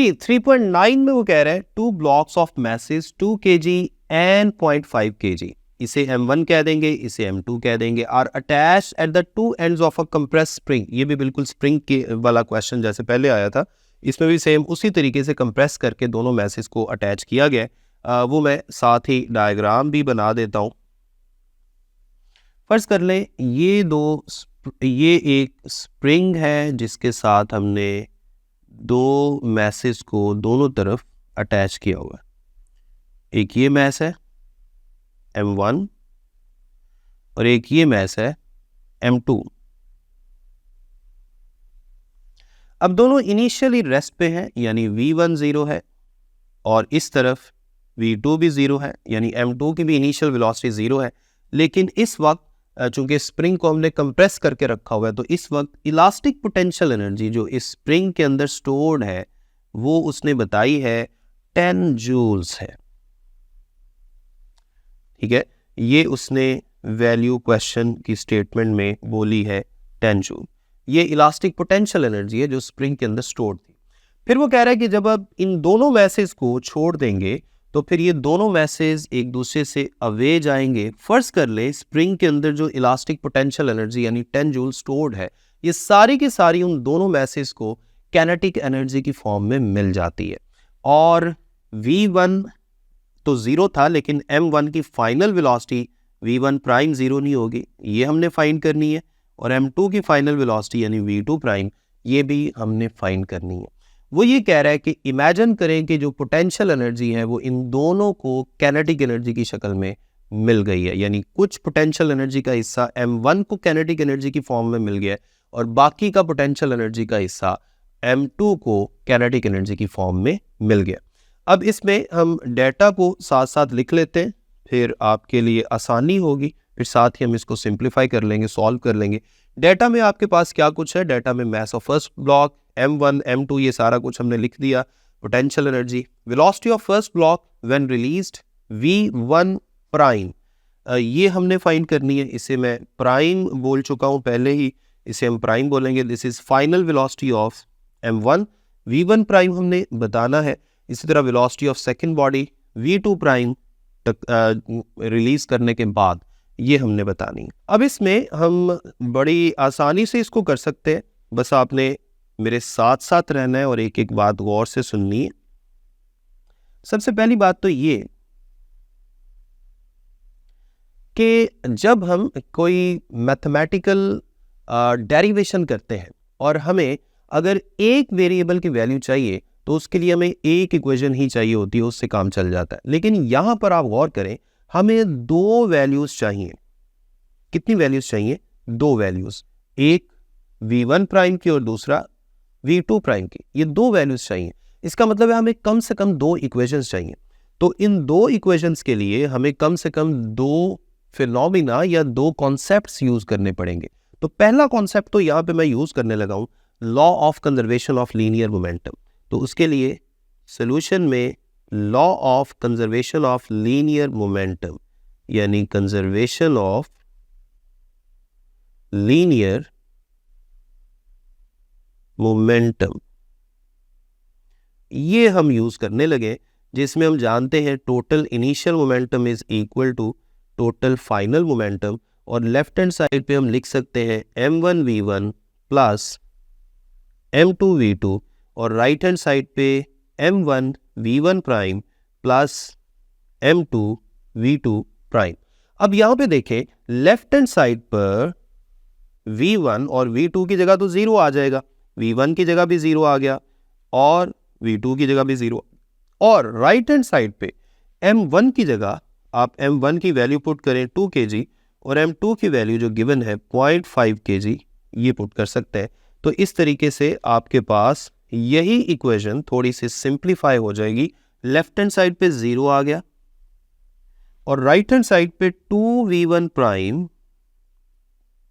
जी 3.9 में वो कह रहा है 2 blocks of masses 2 kg and 0.5 kg, इसे M1 कह देंगे, इसे M2 कह देंगे, are attach at the two ends of a compress spring. ये भी बिल्कुल स्प्रिंग के वाला क्वेश्चन जैसे पहले आया था, इसमें भी सेम उसी तरीके से कंप्रेस करके दोनों मैसेज को अटैच किया गया। वो मैं साथ ही डायग्राम भी बना देता हूँ। फर्ज कर लें ये एक स्प्रिंग है जिसके साथ हमने दो मैसेज को दोनों तरफ अटैच किया हुआ है। एक ये मैस है M1 और एक ये मैस है M2। अब दोनों इनिशियली रेस्ट पे हैं, यानी V1 0 है और इस तरफ V2 भी 0 है, यानी M2 की भी इनिशियल वेलोसिटी 0 है। लेकिन इस वक्त चूंकि स्प्रिंग को हमने कंप्रेस करके रखा हुआ है, तो इस वक्त इलास्टिक पोटेंशियल एनर्जी जो इस स्प्रिंग के अंदर स्टोर्ड है वो उसने बताई है 10 जूल्स है। ठीक है, ये उसने वैल्यू क्वेश्चन की स्टेटमेंट में बोली है 10 जूल। ये इलास्टिक पोटेंशियल एनर्जी है जो स्प्रिंग के अंदर स्टोर्ड थी। फिर वो कह रहा है कि जब आप इन दोनों मैसेज को छोड़ देंगे तो फिर ये दोनों मैसेज एक दूसरे से अवे जाएंगे। फर्ज कर ले स्प्रिंग के अंदर जो इलास्टिक पोटेंशियल एनर्जी यानी 10 जूल स्टोर्ड है, ये सारी की सारी उन दोनों मैसेज को काइनेटिक एनर्जी की फॉर्म में मिल जाती है। और V1 तो 0 था, लेकिन M1 की फाइनल वेलोसिटी V1 प्राइम 0 नहीं होगी, ये हमने फाइंड करनी है। और M2 की फाइनल वेलोसिटी यानी V2 प्राइम, ये भी हमने फाइंड करनी है। वो ये कह रहा है कि इमेजिन करें कि जो पोटेंशियल एनर्जी है वो इन दोनों को काइनेटिक एनर्जी की शक्ल में मिल गई है, यानी कुछ पोटेंशियल एनर्जी का हिस्सा M1 को काइनेटिक एनर्जी की फॉर्म में मिल गया है और बाकी का पोटेंशियल एनर्जी का हिस्सा M2 को काइनेटिक एनर्जी की फॉर्म में मिल गया। अब इसमें हम डेटा को साथ साथ लिख लेते हैं, फिर आपके लिए आसानी होगी, फिर साथ ही हम इसको सिंप्लीफाई कर लेंगे, सॉल्व कर लेंगे। डेटा में आपके पास क्या कुछ है, डेटा में mass of first block M1 M2 ये सारा कुछ हमने लिख दिया। Potential energy, velocity of first block when released V1 prime, ये हमने फाइंड करनी है। इसे मैं प्राइम बोल चुका हूँ पहले ही, इसे हम प्राइम बोलेंगे। This is final velocity of M1। V1 prime हमने बताना है। इसी तरह velocity of second body V2 prime release करने के बाद ये हमने बतानी है। अब इसमें हम बड़ी आसानी से इसको कर सकते हैं, बस आपने मेरे साथ साथ रहना है और एक एक बात गौर से सुननी है। सबसे पहली बात तो ये कि जब हम कोई मैथमेटिकल डेरिवेशन करते हैं और हमें अगर एक वेरिएबल की वैल्यू चाहिए तो उसके लिए हमें एक इक्वेशन ही चाहिए होती है, उससे काम चल जाता है। लेकिन यहां पर आप गौर करें, हमें दो वैल्यूज चाहिए। कितनी वैल्यूज चाहिए? दो वैल्यूज, एक V1 प्राइम की और दूसरा V2 प्राइम की। ये दो वैल्यूज चाहिए। इसका मतलब है हमें कम से कम दो इक्वेशंस चाहिए। तो इन दो इक्वेशंस के लिए हमें कम से कम दो फिनोमिना या दो कॉन्सेप्ट्स यूज करने पड़ेंगे। तो पहला कॉन्सेप्ट तो यहाँ पे मैं यूज करने लगा हूँ, law of conservation of linear momentum. तो उसके लिए सोल्यूशन में law of conservation of linear momentum यानी कंजर्वेशन ऑफ लीनियर मोमेंटम, ये हम यूज करने लगे, जिसमें हम जानते हैं total initial momentum is equal to total final momentum. और लेफ्ट हैंड साइड पे हम लिख सकते हैं M1 V1 plus M2 V2 और राइट हैंड साइड पे M1 V1 prime plus M2 V2 prime. अब यहां पे देखें, लेफ्ट हैंड साइड पर V1 और V2 की जगह तो 0 आ जाएगा, V1 की जगह भी 0 आ गया और V2 की जगह भी 0। और राइट हैंड साइड पे M1 की जगह आप M1 की वैल्यू पुट करें 2 kg और M2 की वैल्यू जो गिवन है 0.5 kg, ये पुट कर सकते हैं। तो इस तरीके से आपके पास यही इक्वेशन थोड़ी सी सिंप्लीफाई हो जाएगी। लेफ्ट हैंड साइड पे 0 आ गया और राइट हैंड साइड पे 2V1 prime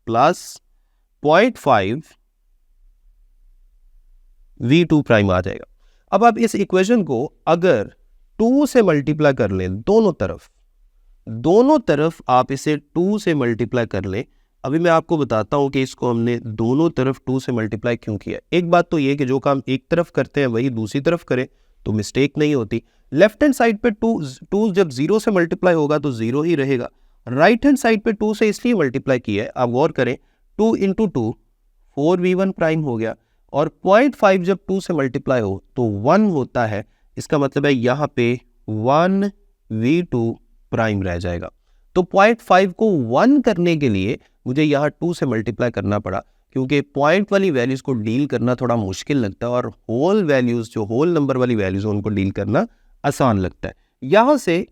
plus 0.5 V2 prime आ जाएगा। अब आप इस इक्वेशन को अगर 2 से मल्टीप्लाई कर लें, दोनों तरफ आप इसे 2 से मल्टीप्लाई कर लें, अभी मैं आपको बताता हूँ कि इसको हमने दोनों तरफ 2 से मल्टीप्लाई क्यों किया। एक बात तो ये कि जो काम एक तरफ करते हैं वही दूसरी तरफ करें तो मिस्टेक नहीं होती। लेफ्ट हैंड साइड पे 2 जब 0 से मल्टीप्लाई होगा तो 0 ही रहेगा। राइट हैंड साइड पे 2 से इसलिए मल्टीप्लाई किया है, आप गौर करें, 2 इंटू 2 4v1 प्राइम हो गया, और 0.5 जब 2 से मल्टीप्लाई हो तो 1 होता है। इसका मतलब है यहाँ पे 1v2 प्राइम रह जाएगा। तो 0.5 को 1 करने के लिए मुझे यहाँ 2 से मल्टीप्लाई करना पड़ा, क्योंकि पॉइंट वाली वैल्यूज को डील करना थोड़ा मुश्किल लगता है और होल वैल्यूज, जो होल नंबर वाली वैल्यूज उनको डील करना आसान लगता है। यहाँ से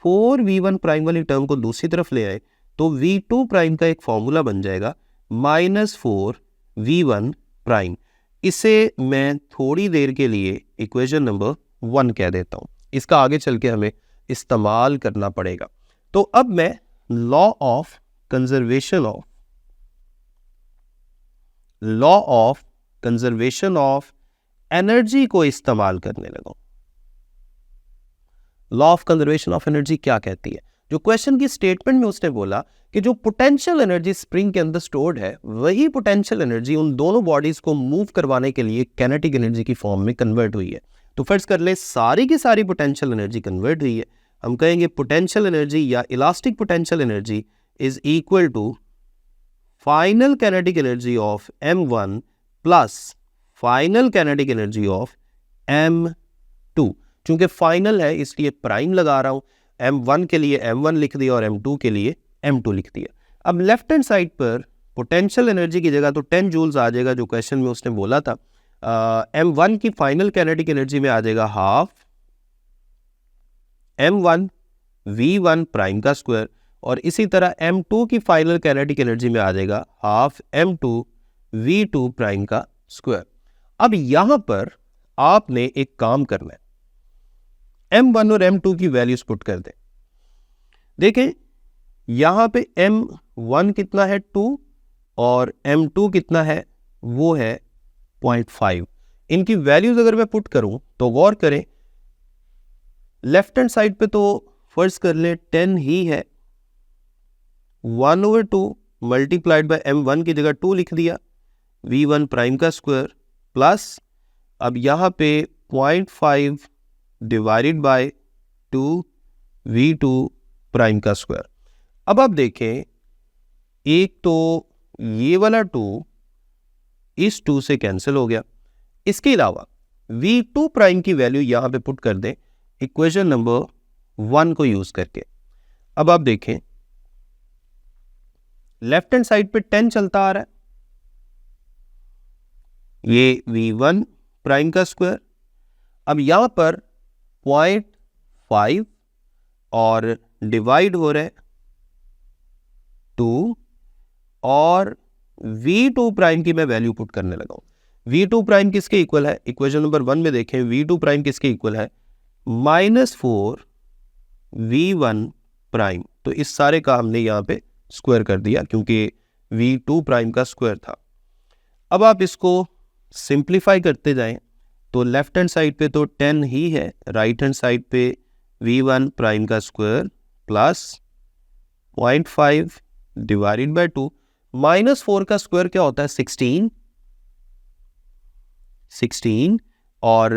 4v1 प्राइम वाली टर्म को दूसरी तरफ ले आए तो v2 प्राइम का एक फॉर्मूला बन जाएगा -4v1 प्राइम। इसे मैं थोड़ी देर के लिए इक्वेशन नंबर 1 कह देता हूँ, इसका आगे चल के हमें इस्तेमाल करना पड़ेगा। तो अब मैं law of conservation of energy को इस्तेमाल करने लगा। Law of conservation of energy क्या कहती है? जो क्वेश्चन की स्टेटमेंट में उसने बोला कि जो पोटेंशियल एनर्जी स्प्रिंग के अंदर स्टोर्ड है, वही पोटेंशियल एनर्जी उन दोनों बॉडीज को मूव करवाने के लिए काइनेटिक एनर्जी की फॉर्म में कन्वर्ट हुई है। तो फर्ज कर ले सारी की सारी पोटेंशियल एनर्जी कन्वर्ट हुई है। हम कहेंगे पोटेंशियल एनर्जी या elastic potential energy is equal to final kinetic energy of m1 plus final kinetic energy of m2। चूंकि फाइनल है इसलिए प्राइम लगा रहा हूं, m1 के लिए m1 लिख दिया और m2 के लिए m2 लिख दिया। अब लेफ्ट हैंड साइड पर पोटेंशियल एनर्जी की जगह तो 10 जूल्स आ जाएगा, जो क्वेश्चन में उसने बोला था। m1 की फाइनल काइनेटिक एनर्जी में आ जाएगा हाफ m1 v1 प्राइम का स्क्वायर, और इसी तरह m2 की फाइनल काइनेटिक एनर्जी में आ जाएगा हाफ m2 v2 प्राइम का स्क्वायर। अब यहां पर आपने एक काम करना है, m1 और m2 की वैल्यूज पुट कर दें। देखें यहां पे m1 कितना है 2 और m2 कितना है, वो है 0.5। इनकी वैल्यूज अगर मैं पुट करूं तो गौर करें, लेफ्ट हैंड साइड पे तो फर्ज कर ले 10 ही है, 1/2 मल्टीप्लाइड बाय m1 की जगह 2 लिख दिया, v1 प्राइम का स्क्वायर प्लस, अब यहां पे 0.5 डिवाइडेड बाय 2 v2 प्राइम का स्क्वायर। अब आप देखें, एक तो ये वाला 2 इस 2 से कैंसिल हो गया। इसके अलावा v2 प्राइम की वैल्यू यहां पे पुट कर दें इक्वेशन नंबर 1 को यूज करके। अब आप देखें लेफ्ट हैंड साइड पे 10 चलता आ रहा है, ये v1 प्राइम का स्क्वायर। अब यहां पर 0.5 और डिवाइड हो रहा है 2, और v2 प्राइम की मैं वैल्यू पुट करने लगा हूं। v2 प्राइम किसके इक्वल है? इक्वेशन नंबर 1 में देखें v2 प्राइम किसके इक्वल है? -4 v1 प्राइम। तो इस सारे का हमने यहां पे स्क्वायर कर दिया क्योंकि v2 प्राइम का स्क्वायर था। अब आप इसको सिंप्लीफाई करते जाएं तो लेफ्ट हैंड साइड पे तो 10 ही है, राइट हैंड साइड पे v1 प्राइम का स्क्वायर प्लस 0.5 डिवाइडेड बाय 2, -4 का स्क्वायर क्या होता है? 16, और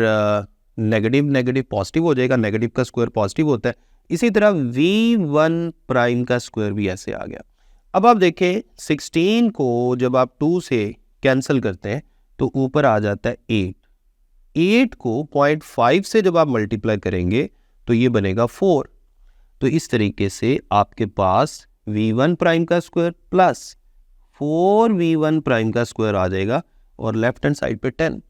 नेगेटिव नेगेटिव पॉजिटिव हो जाएगा, नेगेटिव का स्क्वायर पॉजिटिव होता है। इसी तरह v1 प्राइम का स्क्वायर भी ऐसे आ गया। अब आप देखें 16 को जब आप 2 से कैंसिल करते हैं तो ऊपर आ जाता है 8 को 0.5 से जब आप मल्टीप्लाई करेंगे तो ये बनेगा 4। तो इस तरीके से आपके पास v1 प्राइम का स्क्वायर प्लस 4v1 प्राइम का स्क्वायर आ जाएगा, और लेफ्ट हैंड साइड पे 10।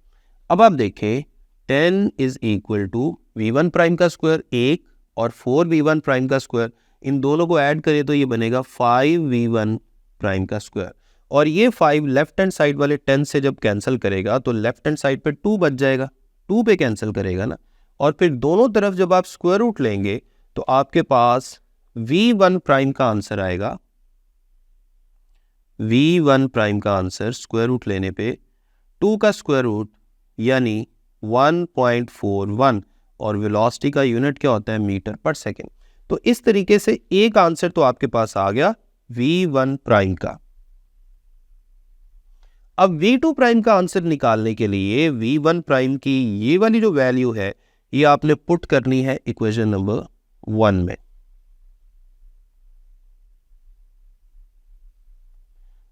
अब आप देखें 10 is equal to v1 prime का स्क्वायर 1 और 4v1 प्राइम का स्क्वायर, इन दोनों को ऐड करें तो ये बनेगा 5v1 प्राइम का स्क्वायर। और ये 5 लेफ्ट हैंड साइड वाले 10 से जब कैंसिल करेगा तो लेफ्ट हैंड साइड पे 2 बच जाएगा, 2 पे कैंसिल करेगा ना, और फिर दोनों तरफ जब आप स्क्वायर रूट लेंगे तो आपके पास v1 प्राइम का आंसर आएगा। v1 प्राइम का आंसर स्क्वायर रूट लेने पे 2 का स्क्वायर रूट यानी 1.41, और वेलोसिटी का यूनिट क्या होता है? मीटर पर सेकेंड। तो इस तरीके से एक आंसर तो आपके पास आ गया v1 प्राइम का। अब v2 प्राइम का आंसर निकालने के लिए v1 प्राइम की ये वाली जो वैल्यू है ये आपने पुट करनी है इक्वेशन नंबर 1 में।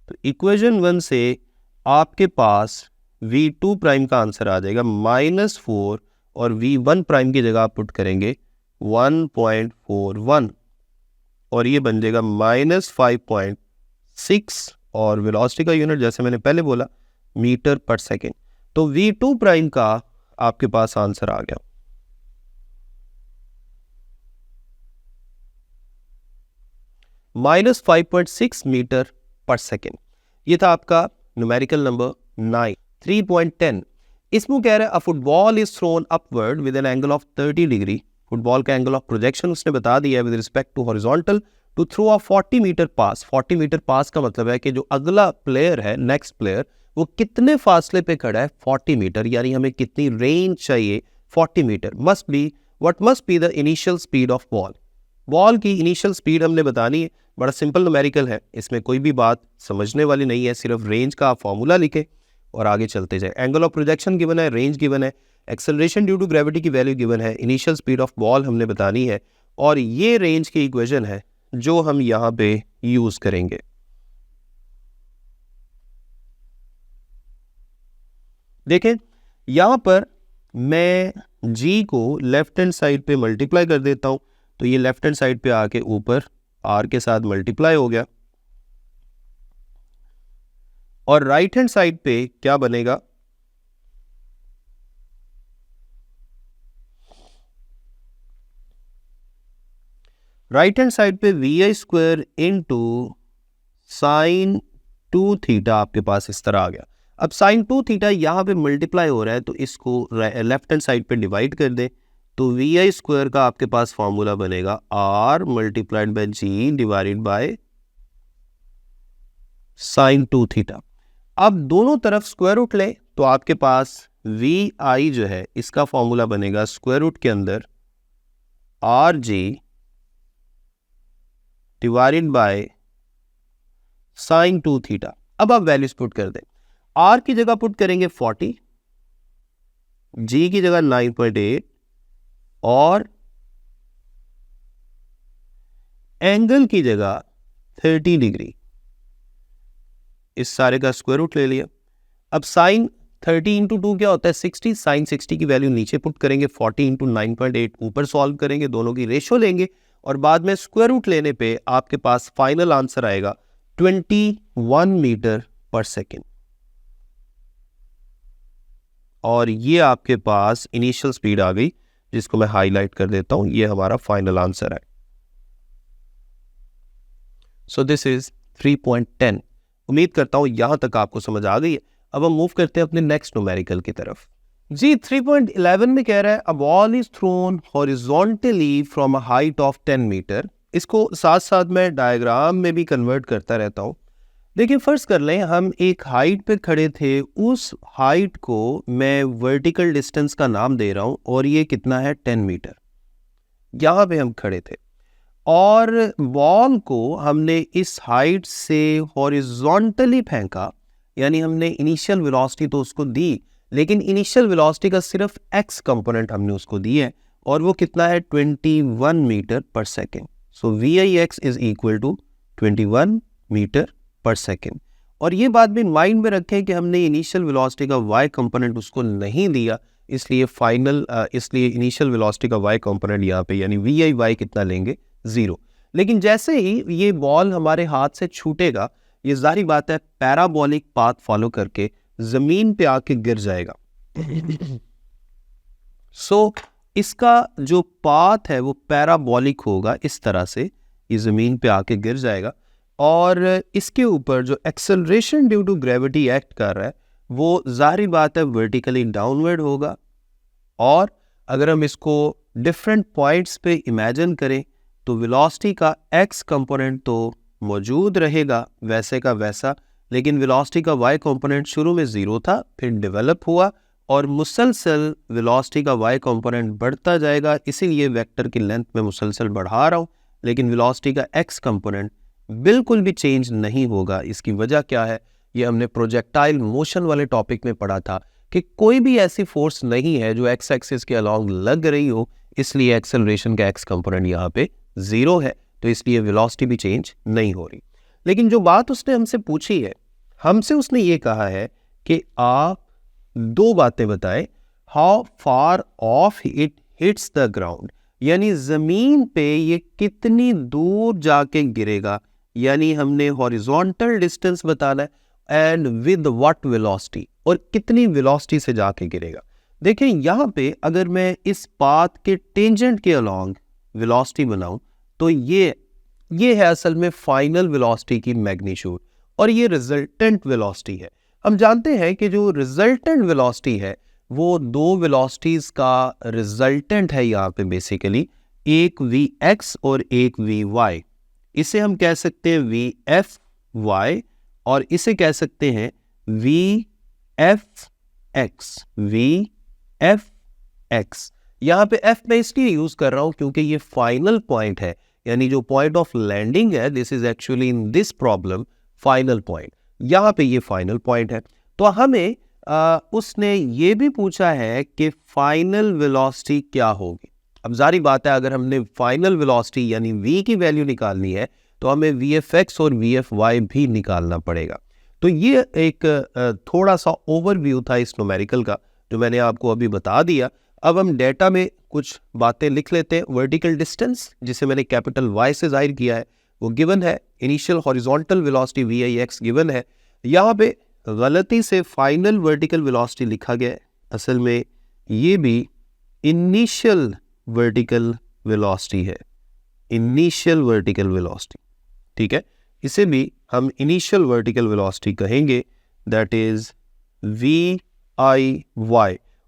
तो इक्वेशन 1 से आपके पास v2 प्राइम का आंसर आ जाएगा -4 और v1 प्राइम की जगह आप पुट करेंगे 1.41 और ये बन जाएगा -5.6 और वेलोसिटी का यूनिट जैसे मैंने पहले बोला मीटर पर सेकेंड। तो v2 प्राइम का आपके पास आंसर आ गया। -5.6 मीटर पर सेकेंड। ये था आपका न्यूमेरिकल नंबर 9। 3.10 इसमें कह रहा है a football is thrown upward with an angle of 30 degree. Football का एंगल ऑफ प्रोजेक्शन उसने बता दिया है with respect to horizontal to throw a 40 meter pass. 40 meter pass का मतलब है कि जो अगला प्लेयर है, नेक्स्ट प्लेयर, वो कितने फासले पे खड़ा है 40 मीटर, यानी हमें कितनी रेंज चाहिए 40 metre. Must be what must be the initial speed of ball. Ball की इनिशियल स्पीड हमने बतानी है। बड़ा सिंपल न्यूमेरिकल है, इसमें कोई भी बात समझने वाली नहीं है, सिर्फ रेंज का फॉर्मूला लिखे और आगे चलते जाए। एंगल ऑफ प्रोजेक्शन गिवन है, रेंज गिवन है, एक्सेलरेशन ड्यू टू ग्रेविटी की वैल्यू गिवन है, इनिशियल स्पीड ऑफ बॉल हमने बतानी है और ये रेंज की इक्वेशन है जो हम यहाँ पे यूज करेंगे। देखें यहां पर मैं g को लेफ्ट हैंड साइड पे मल्टीप्लाई कर देता हूं, तो ये लेफ्ट हैंड साइड पे आके ऊपर r के साथ मल्टीप्लाई हो गया और राइट हैंड साइड पे क्या बनेगा, राइट हैंड साइड पे vi square into sine 2 theta आपके पास इस तरह आ गया। अब साइन 2 थीटा यहाँ पे मल्टीप्लाई हो रहा है तो इसको लेफ्ट हैंड साइड पे डिवाइड कर दे, तो vi स्क्वायर का आपके पास फॉर्मूला बनेगा r multiplied by g divided by sine 2 theta. अब दोनों तरफ स्क्वायर रूट ले तो आपके पास vi जो है इसका फॉर्मूला बनेगा स्क्वायर रूट के अंदर rg divided by sine 2 theta. अब आप वैल्यूज पुट कर दें, r की जगह पुट करेंगे 40, g की जगह 9.8 और एंगल की जगह 30 डिग्री। इस सारे का स्क्वायर रूट ले लिया। अब साइन 30 इंटू 2 क्या होता है 60, साइन 60 की वैल्यू नीचे पुट करेंगे, 40 इंटू 9.8 ऊपर सॉल्व करेंगे, दोनों की रेशो लेंगे और बाद में स्क्वायर रूट लेने पे आपके पास फाइनल आंसर आएगा 21 मीटर पर सेकेंड। और ये आपके पास इनिशियल स्पीड आ गई जिसको मैं हाईलाइट कर देता हूं, ये हमारा फाइनल आंसर है। So this is 3.10। उम्मीद करता हूं यहां तक आपको समझ आ गई है। अब हम मूव करते हैं अपने नेक्स्ट न्यूमेरिकल की तरफ। जी 3.11 में कह रहा है a ball is thrown horizontally from a height of 10 metre. इसको साथ साथ मैं डायग्राम में भी कन्वर्ट करता रहता हूं। देखिए फर्स्ट कर लें, हम एक हाइट पे खड़े थे, उस हाइट को मैं वर्टिकल डिस्टेंस का नाम दे रहा हूं और ये कितना है 10 मीटर। यहाँ पे हम खड़े थे और बॉल को हमने इस हाइट से हॉरिजॉन्टली फेंका, यानी हमने इनिशियल वेलोसिटी तो उसको दी, लेकिन इनिशियल वेलोसिटी का सिर्फ x कंपोनेंट हमने उसको दी है और वो कितना है 21 मीटर पर second. So vix is equal to 21 metre पर सेकेंड। और ये बात भी माइंड में रखें कि हमने इनिशियल वेलोसिटी का y कंपोनेंट उसको नहीं दिया, इसलिए इसलिए इनिशियल वेलोसिटी का y कंपोनेंट यहाँ पे यानी vi कितना लेंगे 0। लेकिन जैसे ही ये बॉल हमारे हाथ से छूटेगा, ये जाहिर बात है पैराबोलिक पाथ फॉलो करके जमीन पे आके गिर जाएगा। सो इसका जो पाथ है वो पैराबोलिक होगा, इस तरह से ये जमीन पे आके गिर जाएगा और इसके ऊपर जो acceleration due to gravity act कर रहा है वो जाहिर बात है वर्टिकली डाउनवर्ड होगा। और अगर हम इसको डिफरेंट पॉइंट्स पे इमेजिन करें तो वेलोसिटी का x कंपोनेंट तो मौजूद रहेगा वैसे का वैसा, लेकिन वेलोसिटी का y कंपोनेंट शुरू में 0 था, फिर डेवलप हुआ और मुसलसल वेलोसिटी का y कंपोनेंट बढ़ता जाएगा। इसीलिए वेक्टर की लेंथ में मुसलसल बढ़ा रहा हूँ, लेकिन वेलोसिटी का x कंपोनेंट बिल्कुल भी चेंज नहीं होगा। इसकी वजह क्या है ये हमने प्रोजेक्टाइल मोशन वाले टॉपिक में पढ़ा था कि कोई भी ऐसी फोर्स नहीं है जो एक्स एक्सिस के अलॉन्ग लग रही हो, इसलिए एक्सेलरेशन का एक्स कंपोनेंट यहाँ पे 0 है, तो इसलिए वेलोसिटी भी चेंज नहीं हो रही। लेकिन जो बात उसने हमसे पूछी है, हमसे उसने ये कहा है कि आप 2 बातें बताएं, how far of it hits the ground, यानी जमीन पे ये कितनी दूर जाके गिरेगा, यानी हमने हॉरिजॉन्टल डिस्टेंस बताना है, एंड विद व्हाट वेलोसिटी, और कितनी वेलोसिटी से जाके गिरेगा। देखें यहाँ पे अगर मैं इस पाथ के टेंजेंट के अलॉन्ग वेलोसिटी बनाऊं तो ये है असल में फाइनल वेलोसिटी की मैग्नीट्यूड, और ये रिजल्टेंट वेलोसिटी है। हम जानते हैं कि जो रिजल्टेंट वेलोसिटी है वो 2 वेलोसिटीज का रिजल्टेंट है यहाँ पे बेसिकली, एक Vx और एक Vy। इसे हम कह सकते हैं Vfy और इसे कह सकते हैं Vfx। यहाँ पे f मैं इसलिए यूज कर रहा हूं क्योंकि ये फाइनल पॉइंट है, यानी जो पॉइंट ऑफ लैंडिंग है, this is actually in this problem final point, यहाँ पे ये फाइनल पॉइंट है। तो हमें उसने ये भी पूछा है कि फाइनल वेलोसिटी क्या होगी। अब जारी बात है, अगर हमने फाइनल वेलोसिटी यानी v की वैल्यू निकालनी है तो हमें Vfx और Vfy भी निकालना पड़ेगा। तो ये एक थोड़ा सा ओवरव्यू था इस न्यूमेरिकल का जो मैंने आपको अभी बता दिया। अब हम डेटा में कुछ बातें लिख लेते हैं। वर्टिकल डिस्टेंस जिसे मैंने कैपिटल Y से जाहिर किया है वो गिवन है, initial horizontal velocity Vix given है। यहाँ पे गलती से फाइनल वर्टिकल वेलोसिटी लिखा गया है, असल में ये भी इनिशियल वर्टिकल वेलोसिटी है, इनिशियल वर्टिकल वेलोसिटी, ठीक है। इसे भी हम इनिशियल वर्टिकल वेलोसिटी कहेंगे, दैट इज Viy,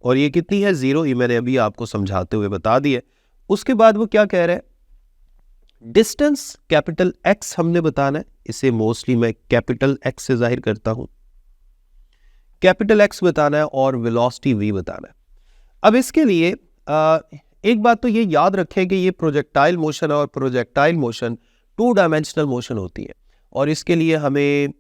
और ये कितनी है 0, ये मैंने अभी आपको समझाते हुए बता दिया। उसके बाद वो क्या कह रहे हैं, डिस्टेंस कैपिटल X हमने बताना है, इसे मोस्टली मैं कैपिटल X से जाहिर करता हूं, कैपिटल X बताना है और वेलोसिटी V बताना है। अब इसके लिए एक बात तो ये याद रखें कि ये प्रोजेक्टाइल मोशन और प्रोजेक्टाइल मोशन 2 डायमेंशनल मोशन होती है, और इसके लिए हमें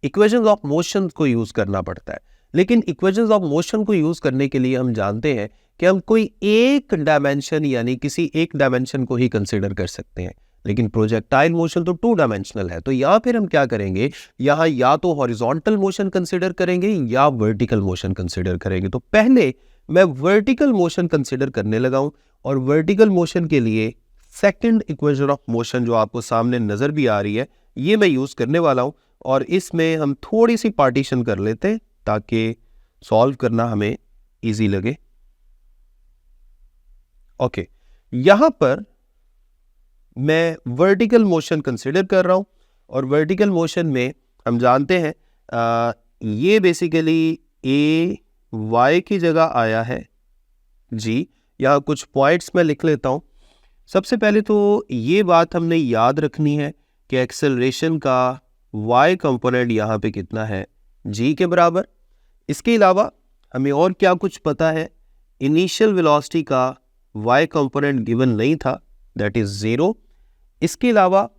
इक्वेशंस ऑफ मोशन को यूज करना पड़ता है। लेकिन इक्वेशंस ऑफ मोशन को यूज करने के लिए हम जानते हैं कि हम कोई एक डायमेंशन यानी किसी एक डायमेंशन को ही कंसिडर कर सकते हैं, लेकिन प्रोजेक्टाइल मोशन तो 2 डायमेंशनल है। तो यहाँ फिर हम क्या करेंगे, यहाँ या तो हॉरिजॉन्टल मोशन कंसिडर करेंगे या वर्टिकल मोशन कंसिडर करेंगे। तो पहले मैं वर्टिकल मोशन कंसिडर करने लगा हूं, और वर्टिकल मोशन के लिए सेकंड इक्वेशन ऑफ मोशन जो आपको सामने नजर भी आ रही है ये मैं यूज करने वाला हूं, और इसमें हम थोड़ी सी पार्टीशन कर लेते हैं ताकि सॉल्व करना हमें इजी लगे। ओके, यहां पर मैं वर्टिकल मोशन कंसिडर कर रहा हूं, और वर्टिकल मोशन में हम जानते हैं ये बेसिकली ए वाई की जगह आया है जी। यहाँ कुछ पॉइंट्स मैं लिख लेता हूं। सबसे पहले तो ये बात हमने याद रखनी है कि एक्सेलरेशन का y कंपोनेंट यहाँ पे कितना है, g के बराबर। इसके अलावा हमें और क्या कुछ पता है, इनिशियल वेलोसिटी का y कंपोनेंट गिवन नहीं था, दैट इज 0। इसके अलावा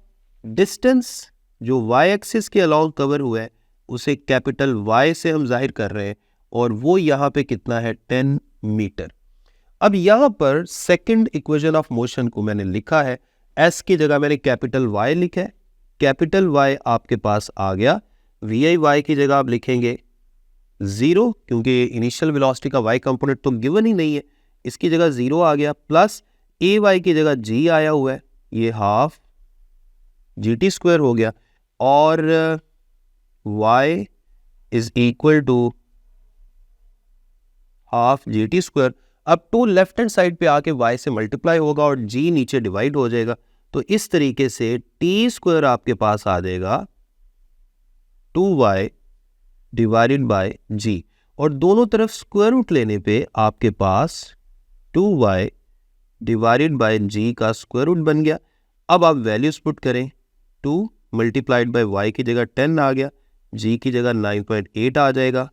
डिस्टेंस जो y एक्सिस के अलॉन्ग कवर हुआ है उसे कैपिटल Y से हम जाहिर कर रहे हैं, और वो यहाँ पे कितना है 10 मीटर। अब यहाँ पर सेकंड इक्वेशन ऑफ मोशन को मैंने लिखा है, s की जगह मैंने कैपिटल Y लिखा है, कैपिटल Y आपके पास आ गया। Viy की जगह आप लिखेंगे 0 क्योंकि इनिशियल वेलोसिटी का y कंपोनेंट तो गिवन ही नहीं है, इसकी जगह 0 आ गया, प्लस ay की जगह g आया हुआ है, ये हाफ GT² हो गया, और y is equal to half GT²। अब 2 लेफ्ट हैंड साइड पे आके y से मल्टीप्लाई होगा और g नीचे डिवाइड हो जाएगा, तो इस तरीके से T² आपके पास आ जाएगा 2y डिवाइडेड बाय g, और दोनों तरफ स्क्वायर रूट लेने पे आपके पास 2y डिवाइडेड बाय g का स्क्वायर रूट बन गया। अब आप वैल्यूज पुट करें, 2 मल्टीप्लाइड बाय y की जगह 10 आ गया, g की जगह 9.8 आ जाएगा।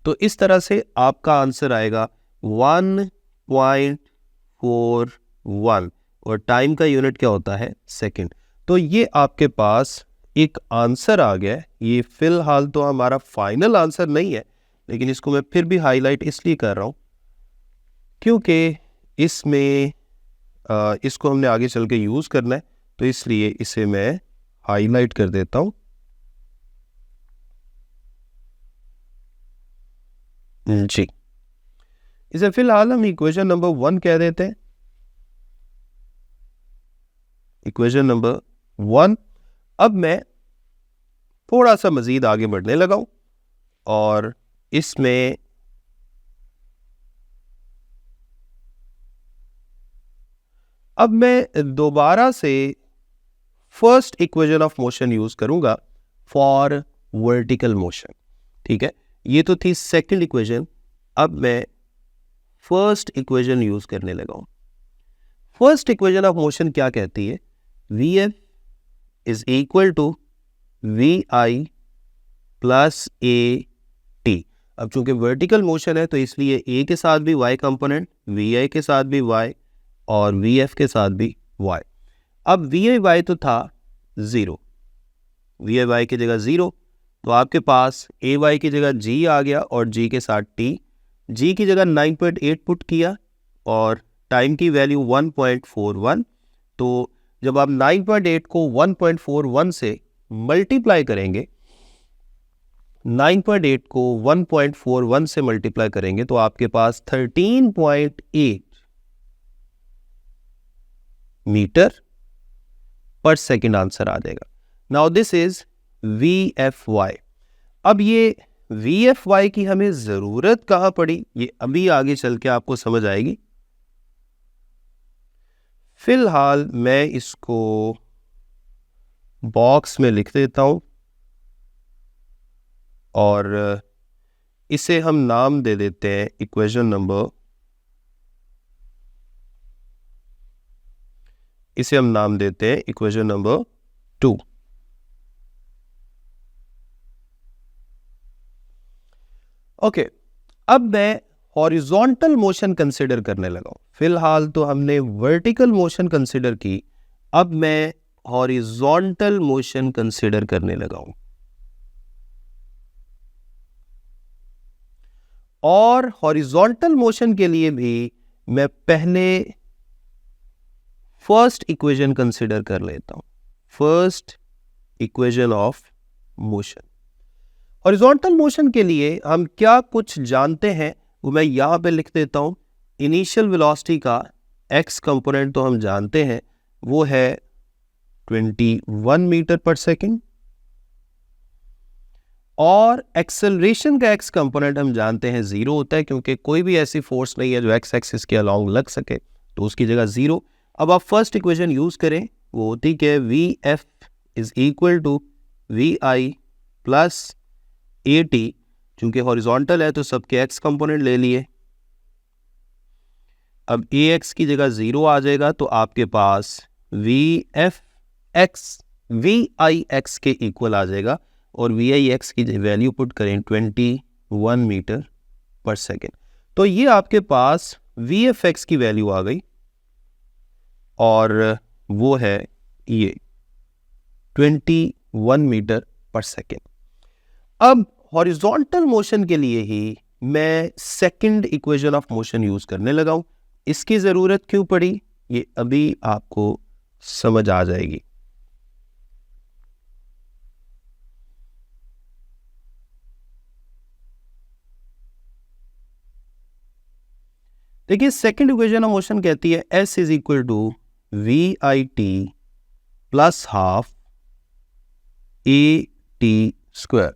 तो इस तरह से आपका आंसर आएगा 1.41, और टाइम का यूनिट क्या होता है, सेकंड। तो ये आपके पास एक आंसर आ गया है। ये फिलहाल तो हमारा फाइनल आंसर नहीं है, लेकिन इसको मैं फिर भी हाईलाइट इसलिए कर रहा हूँ क्योंकि इसमें इसको हमने आगे चल के यूज़ करना है, तो इसलिए इसे मैं हाईलाइट कर देता हूँ। जी, इसे फिलहाल हम इक्वेशन नंबर 1 कह देते हैं। Equation number 1। अब मैं थोड़ा सा मजीद आगे बढ़ने लगा हूं और इसमें अब मैं दोबारा से first equation of motion use करूंगा फॉर वर्टिकल मोशन। ठीक है, ये तो थी सेकंड इक्वेशन। अब मैं फर्स्ट इक्वेशन यूज करने लगा हूं। फर्स्ट इक्वेशन ऑफ मोशन क्या कहती है? V f is equal to v i plus a t. अब चूंकि वर्टिकल मोशन है तो इसलिए ए के साथ भी वाई कंपोनेंट, वी आई के साथ भी वाई और वी एफ के साथ भी वाई। अब वी आई वाई तो था 0, वी आई वाई की जगह 0, तो आपके पास ए वाई की जगह जी आ गया और जी के साथ टी। जी की जगह 9.8 पुट किया और टाइम की वैल्यू 1.41। तो जब आप 9.8 को 1.41 से मल्टीप्लाई करेंगे, 9.8 को 1.41 से मल्टीप्लाई करेंगे तो आपके पास 13.8 मीटर पर सेकेंड आंसर आ जाएगा। Now this is v f y. अब ये वी एफ वाई की हमें जरूरत कहां पड़ी, ये अभी आगे चल के आपको समझ आएगी। फिलहाल मैं इसको बॉक्स में लिख देता हूं और इसे हम नाम दे देते हैं इक्वेशन नंबर, इसे हम नाम देते हैं इक्वेशन नंबर 2। ओके, अब मैं हॉरिजॉन्टल मोशन कंसिडर करने लगा हूं। फिलहाल तो हमने वर्टिकल मोशन कंसिडर की, अब मैं हॉरिजॉन्टल मोशन कंसिडर करने लगा हूं। और हॉरिजॉन्टल मोशन के लिए भी मैं पहले फर्स्ट इक्वेशन कंसिडर कर लेता हूं। First equation of motion. Horizontal motion के लिए हम क्या कुछ जानते हैं वो मैं यहां पे लिख देता हूं। इनिशियल वेलोसिटी का एक्स कंपोनेंट तो हम जानते हैं, वो है 21 मीटर पर सेकेंड। और एक्सेलरेशन का एक्स कंपोनेंट हम जानते हैं 0 होता है, क्योंकि कोई भी ऐसी फोर्स नहीं है जो एक्स एक्सिस के अलोंग लग सके, तो उसकी जगह 0। अब आप फर्स्ट इक्वेशन यूज करें, वो होती है v f is equal to v i plus a t. चूंकि हॉरिजॉन्टल है तो सबके एक्स कंपोनेंट ले लिए। अब ए एक्स की जगह 0 आ जाएगा तो आपके पास V F X V I X के इक्वल आ जाएगा और वी आई एक्स की वैल्यू पुट करें 21 मीटर पर सेकेंड। तो ये आपके पास वी एफ एक्स की वैल्यू आ गई और वो है ये 21 मीटर पर सेकेंड। अब हॉरिजॉन्टल मोशन के लिए ही मैं second equation of motion use करने लगा हूं। इसकी जरूरत क्यों पड़ी ये अभी आपको समझ आ जाएगी। देखिए, सेकंड इक्वेशन ऑफ मोशन कहती है s is equal to v i t plus half a t square.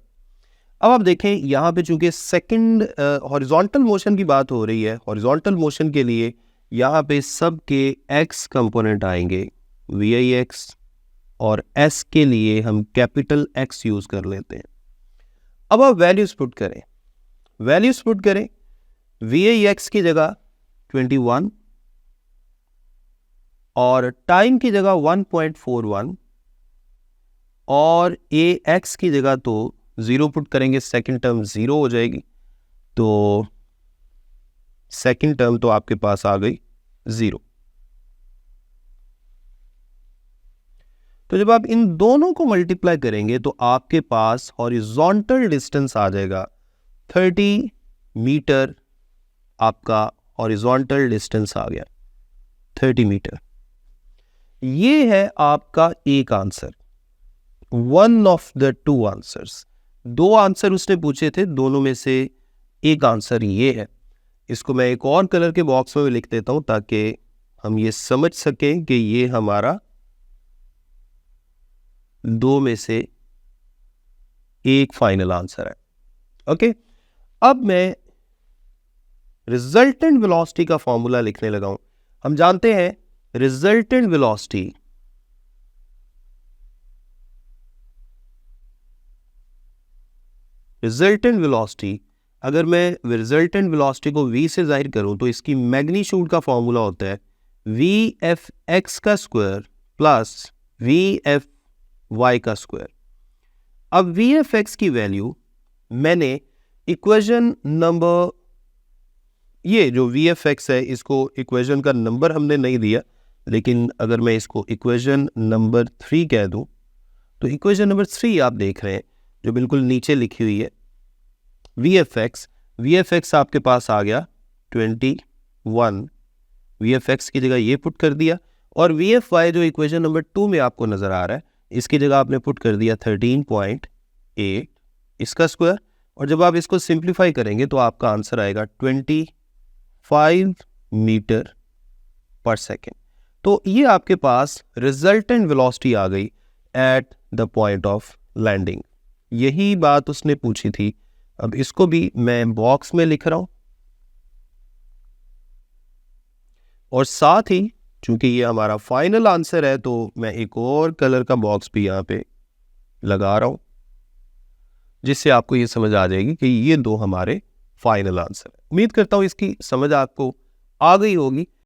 अब आप देखें यहां पे चूंकि सेकंड हॉरिजॉन्टल मोशन की बात हो रही है, हॉरिजॉन्टल मोशन के लिए यहां पे सब के एक्स कंपोनेंट आएंगे, वी आई एक्स, और एस के लिए हम कैपिटल एक्स यूज कर लेते हैं। अब आप वैल्यूज पुट करें, वैल्यूज पुट करें। वी आई एक्स की जगह 21 और टाइम की जगह 1.41 और ए एक्स की जगह तो 0 पुट करेंगे, सेकंड टर्म 0 हो जाएगी, तो सेकंड टर्म तो आपके पास आ गई 0। तो जब आप इन दोनों को मल्टीप्लाई करेंगे तो आपके पास हॉरिजॉन्टल डिस्टेंस आ जाएगा 30 मीटर। आपका हॉरिजॉन्टल डिस्टेंस आ गया 30 मीटर। ये है आपका एक answer, one of the two answers. दो आंसर उसने पूछे थे, दोनों में से एक आंसर ये है। इसको मैं एक और कलर के बॉक्स में लिख देता हूं ताकि हम ये समझ सकें कि ये हमारा दो में से एक फाइनल आंसर है। ओके, अब मैं रिजल्टेंट वेलोसिटी का फॉर्मूला लिखने लगा हूं। हम जानते हैं रिजल्टेंट वेलोसिटी अगर मैं रिजल्टेंट वेलोसिटी को v से जाहिर करूं तो इसकी मैग्नीट्यूड का फॉर्मूला होता है vf(x) का स्क्वायर प्लस vf(y) का स्क्वायर। अब vf(x) की वैल्यू मैंने इक्वेशन नंबर, ये जो vf(x) है इसको इक्वेशन का नंबर हमने नहीं दिया, लेकिन अगर मैं इसको इक्वेशन नंबर 3 कह दूं तो इक्वेशन नंबर 3 आप देख रहे हैं जो बिल्कुल नीचे लिखी हुई है vf(x) आपके पास आ गया 21। vf(x) की जगह ये पुट कर दिया, और vfy जो इक्वेशन नंबर 2 में आपको नजर आ रहा है इसकी जगह आपने पुट कर दिया 13.8 इसका स्क्वायर। और जब आप इसको सिंप्लीफाई करेंगे तो आपका आंसर आएगा 25 मीटर पर सेकेंड। तो ये आपके पास रिजल्टेंट वेलोसिटी आ गई at the point of landing. यही बात उसने पूछी थी। अब इसको भी मैं बॉक्स में लिख रहा हूं, और साथ ही चूंकि ये हमारा फाइनल आंसर है तो मैं एक और कलर का बॉक्स भी यहां पे लगा रहा हूं, जिससे आपको ये समझ आ जाएगी कि ये दो हमारे फाइनल आंसर है। उम्मीद करता हूं इसकी समझ आपको आ गई होगी।